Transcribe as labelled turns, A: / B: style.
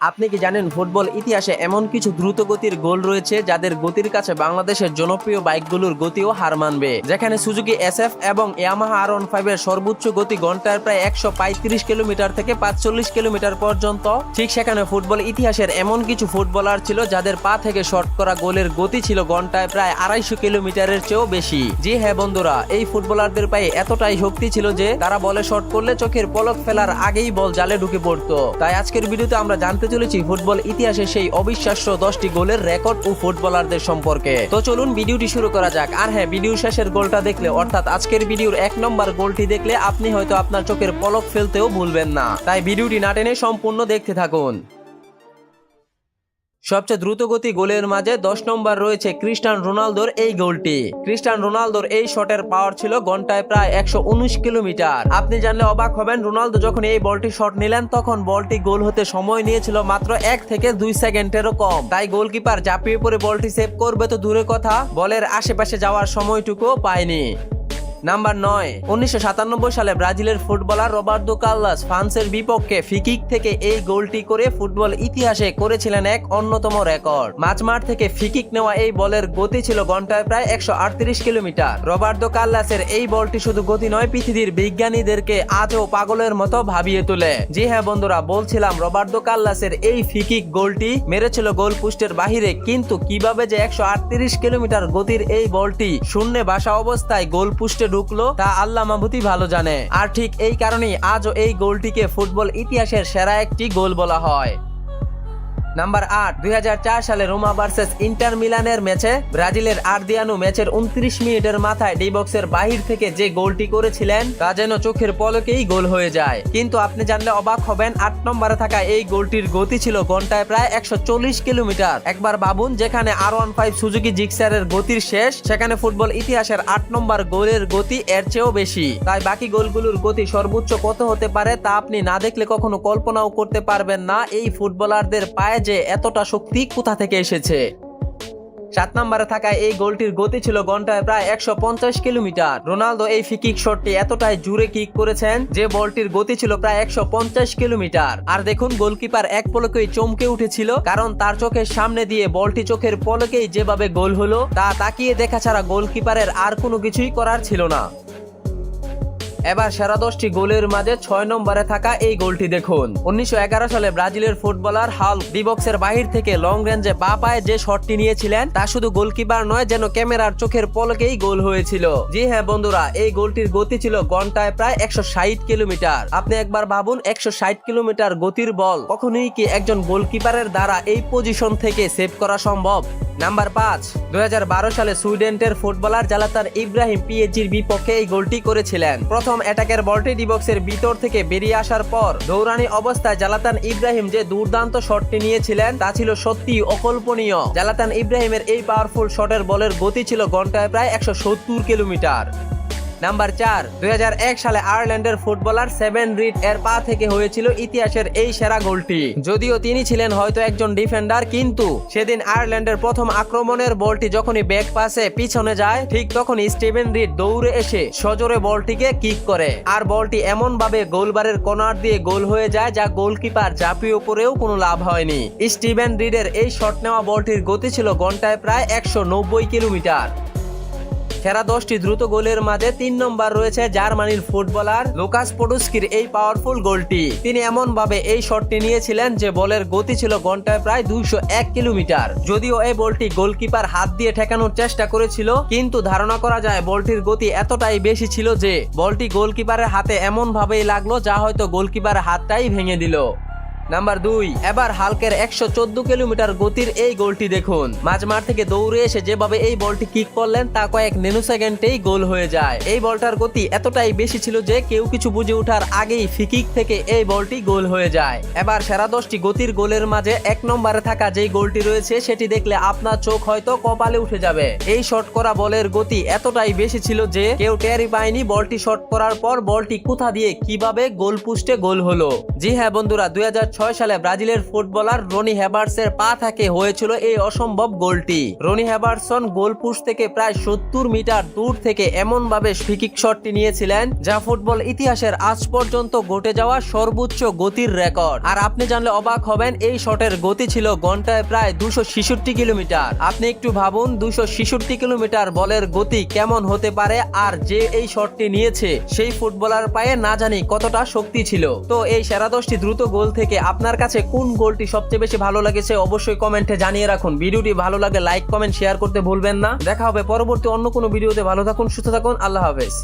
A: আপনি কি জানেন ফুটবল ইতিহাসে এমন কিছু দ্রুত গতির গোল রয়েছে যাদের গতির কাছে বাংলাদেশের জনপ্রিয় বাইকগুলোর গতিও হার মানবে। যেখানে সুজুকি এসএফ এবং ইয়ামাহা R15 এর সর্বোচ্চ গতি ঘন্টায় প্রায় 135 কিলোমিটার থেকে 45 কিলোমিটার পর্যন্ত, ঠিক সেখানে ফুটবল ইতিহাসের এমন কিছু ফুটবলার ছিল যাদের পা থেকে শট করা গোলের গতি ছিল ঘন্টায় প্রায় 250 কিলোমিটারের চেয়েও বেশি। জি হ্যাঁ বন্ধুরা, এই ফুটবলারদের পায়ে এতটাই শক্তি ছিল যে তারা বলে শট করলে চোখের পলক ফেলার আগেই বল জালে ঢুকে পড়তো। তাই আজকের ভিডিওতে আমরা জানতে চলেছি ফুটবল ইতিহাসে সেই অবিশ্বাস্য 10টি গোলের রেকর্ড ও ফুটবলারদের সম্পর্কে। তো চলুন ভিডিওটি শুরু করা যাক। আর হ্যাঁ, ভিডিও শেষের গোলটা দেখলে অর্থাৎ আজকের ভিডিওর 1 নম্বর গোলটি দেখলে আপনি হয়তো আপনার চোখের পলক ফেলতেও ভুলবেন না। তাই ভিডিওটি না টেনে সম্পূর্ণ দেখতে থাকুন। সবচেয়ে দ্রুতগতি গোলের মাঝে 10 নম্বর রয়েছে ক্রিস্টিয়ানো রোনালদোর এই গোলটি। ক্রিস্টিয়ানো রোনালদোর এই শটের পাওয়ার ছিল ঘন্টায় প্রায় 119 কিলোমিটার। আপনি জানলে অবাক হবেন, রোনালদো যখন এই বলটি শট নিলেন তখন বলটি গোল হতে সময় নিয়েছিল মাত্র 1 থেকে 2 সেকেন্ডেরও কম। তাই গোলকিপার ঝাঁপিয়ে পড়ে বলটি সেভ করবে তো দূরের কথা, বলের আশেপাশে যাওয়ার সময়টুকুও পায়নি। নাম্বার 9, 1997 সালে ব্রাজিলের ফুটবলার রবার্তো কার্লোস ফ্রান্সের বিপক্ষে ফ্রি-কিক থেকে এই গোলটি করে ফুটবল ইতিহাসে করেছিলেন এক অন্যতম রেকর্ড। মাঝমাঠ থেকে ফ্রি-কিক নেওয়া এই বলের গতি ছিল ঘন্টায় প্রায় 138 কিলোমিটার। রবার্তো কার্লোসের এই বলটি শুধু গতি নয়, পৃথিবীর বিজ্ঞানীদেরকে আজও পাগলের মতো ভাবিয়ে তোলে। জি হ্যাঁ বন্ধুরা, বলছিলাম রবার্তো কার্লোসের এই ফ্রি-কিক গোলটি মেরেছিল গোল পোস্টের বাহিরে, কিন্তু কিভাবে যে 138 কিলোমিটার গতির এই বলটি শূন্যে ভাসা অবস্থায় গোল পোস্টে ঢুকলো তা আল্লাহ মাহবুবই ভালো জানে। আর ঠিক এই কারণেই আজও এই গোলটিকে ফুটবল ইতিহাসের সেরা একটি গোল বলা হয়। নাম্বার 8, 2004 সালে রোমা ভার্সেস ইন্টার মিলানের ম্যাচে ব্রাজিলের আর্দিয়ানো ম্যাচের 29 মিনিটের মাথায় ডি বক্সের বাহির থেকে যে গোলটি করেছিলেন তা যেন চোখের পলকেই গোল হয়ে যায়। কিন্তু আপনি জানলে অবাক হবেন, 8 নম্বরে থাকা এই গোলটির গতি ছিল ঘন্টায় প্রায় 140 কিলোমিটার। একবার ভাবুন, যেখানে R15 সুজুকি জিক্সারের গতির শেষ, সেখানে ফুটবল ইতিহাসের 8 নম্বর গোলের গতি এর চেয়েও বেশি। তাই বাকি গোলগুলোর গতি সর্বোচ্চ কত হতে পারে তা আপনি না দেখলে কখনো কল্পনাও করতে পারবেন না এই ফুটবলারদের পায়ে যে এতটা শক্তি কোথা থেকে এসেছে। 7 নম্বরে থাকা এই গোলটির গতি ছিল ঘন্টায় প্রায় 150 কিলোমিটার। রোনালদো এই ফ্রি-কিক শটটি এতটাই জোরে কিক করেছেন যে বলটির গতি ছিল প্রায় 150 কিলোমিটার। আর দেখুন, গোলকিপার এক পলকেই চমকে উঠেছিল, কারণ তার চোখের সামনে দিয়ে বলটি চোখের পলকেই যেভাবে গোল হলো তা তাকিয়ে দেখা ছাড়া গোলকিপারের আর কোনো কিছুই করার ছিল না। এবার সেরা 10টি গোলের মাঝে 6 নম্বরে থাকা এই গোলটি দেখুন। 1911 সালে ব্রাজিলের ফুটবলার হাল্ক ডি বক্সের বাহির থেকে লং রেঞ্জে পা পায়ে যে শটটি নিয়েছিলেন তা শুধু গোলকিপার নয়, যেন ক্যামেরার চোখের পলকেই গোল হয়েছিল। জি হ্যাঁ বন্ধুরা, এই গোলটির গতি ছিল ঘন্টায় প্রায় 160 কিলোমিটার। আপনি একবার ভাবুন, 160 কিলোমিটার গতির বল কখনোই কি একজন গোলকিপারের দ্বারা এই পজিশন থেকে সেভ করা সম্ভব? নাম্বার 5, 2012 সালে সুইডেনের ফুটবলার জালাতান ইব্রাহিম পিএসজির বিপক্ষে এই গোলটি করেছিলেন। প্রথম অ্যাটাকের বলটি ডি বক্সের ভিতর থেকে বেরিয়ে আসার পর দৌড়ানি অবস্থায় জালাতান ইব্রাহিম যে দুর্দান্ত শটটি নিয়েছিলেন তা ছিল সত্যি অকল্পনীয়। জালাতান ইব্রাহিমের এই পাওয়ারফুল শটের বলের গতি ছিল ঘন্টায় প্রায় 170 কিলোমিটার। নাম্বার 4, 2001 সালে আয়ারল্যান্ডের ফুটবলার সেভেন রিড এর পা থেকে হয়েছিল ইতিহাসের এই সেরা গোলটি। যদিও তিনি ছিলেন হয়তো একজন ডিফেন্ডার, কিন্তু সেদিন আয়ারল্যান্ডের প্রথম আক্রমণের বলটি যখনই ব্যাক পাসে পিছনে যায়, ঠিক তখনই স্টিভেন রিড দৌড়ে এসে সজোরে বলটিকে কিক করে। আর বলটি এমন ভাবে গোলবারের কর্নার দিয়ে গোল হয়ে যায় যা গোলকিপার ঝাঁপিয়ে পড়েও কোনো লাভ হয়নি। স্টিভেন রিডের এই শট নেওয়া বলটির গতি ছিল ঘন্টায় প্রায় 190 কিলোমিটার। সেরা 10টি দ্রুত গোলের মাঝে 3 নম্বর রয়েছে জার্মানির ফুটবলার লুকাস পোডুস্কির এই পাওয়ারফুল গোলটি। তিনি এমন ভাবে এই শটটি নিয়েছিলেন যে বলের গতি ছিল ঘন্টায় প্রায় 201 কিলোমিটার। যদিও এই বলটি গোলকিপার হাত দিয়ে ঠেকানোর চেষ্টা করেছিল, কিন্তু ধারণা করা যায় বলটির গতি এতটাই বেশি ছিল যে বলটি গোলকিপারের হাতে এমন ভাবেই লাগলো যা হয়তো গোলকিপারের হাতটাই ভেঙে দিল। নাম্বার 2, এবার হাল্কের 114 কিলোমিটার গতির এই গোলটি দেখুন। মাঝমাঠ থেকে দৌড়ে এসে যেভাবে এই বলটি কিক করলেন তা কয়েক নেনো সেকেন্ডেই গোল হয়ে যায়। এই বলটার গতি এতটাই বেশি ছিল যে কেউ কিছু বুঝে ওঠার আগেই ফ্রি-কিক থেকে এই বলটি গোল হয়ে যায়। এবার সেরা 10টি গতির গোলের মাঝে 1 নম্বরে থাকা যেই গোলটি রয়েছে সেটি দেখলে আপনার চোখ হয়তো কপালে উঠে যাবে। এই শট করা বলের গতি এতটাই বেশি ছিল যে কেউ টেরই পায়নি বলটি শট করার পর বলটি কোথা দিয়ে কিভাবে গোল পোস্টে গোল হলো। জি হ্যাঁ বন্ধুরা, 2006 সালে ব্রাজিলের ফুটবলার রনি হেবার্টসের পা থেকে হয়েছিল এই অসম্ভব গোলটি। রনি হেবার্টসন গোল পোস্ট থেকে প্রায় 70 মিটার দূর থেকে এমন ভাবে ফ্রিকিক শটটি নিয়েছিলেন যা ফুটবল ইতিহাসের আজ পর্যন্ত ঘটে যাওয়া সর্বোচ্চ গতির রেকর্ড। আর আপনি জানলে অবাক হবেন, এই শটের গতি ছিল ঘন্টায় প্রায় 266 কিলোমিটার। আপনি একটু ভাবুন 266 কিলোমিটার বলের গতি কেমন হতে পারে, আর যে এই শটটি নিয়েছে সেই ফুটবলার পায়ে না জানি কতটা শক্তি ছিল। তো এই সেরা 10টি দ্রুত গোল থেকে আপনার কাছে কোন গোলটি সবচেয়ে বেশি ভালো লেগেছে অবশ্যই কমেন্টে জানিয়ে রাখুন। ভিডিওটি ভালো লাগে লাইক কমেন্ট শেয়ার করতে ভুলবেন না। দেখা হবে পরবর্তী অন্য কোনো ভিডিওতে। ভালো থাকুন, সুস্থ থাকুন, আল্লাহ হাফেজ।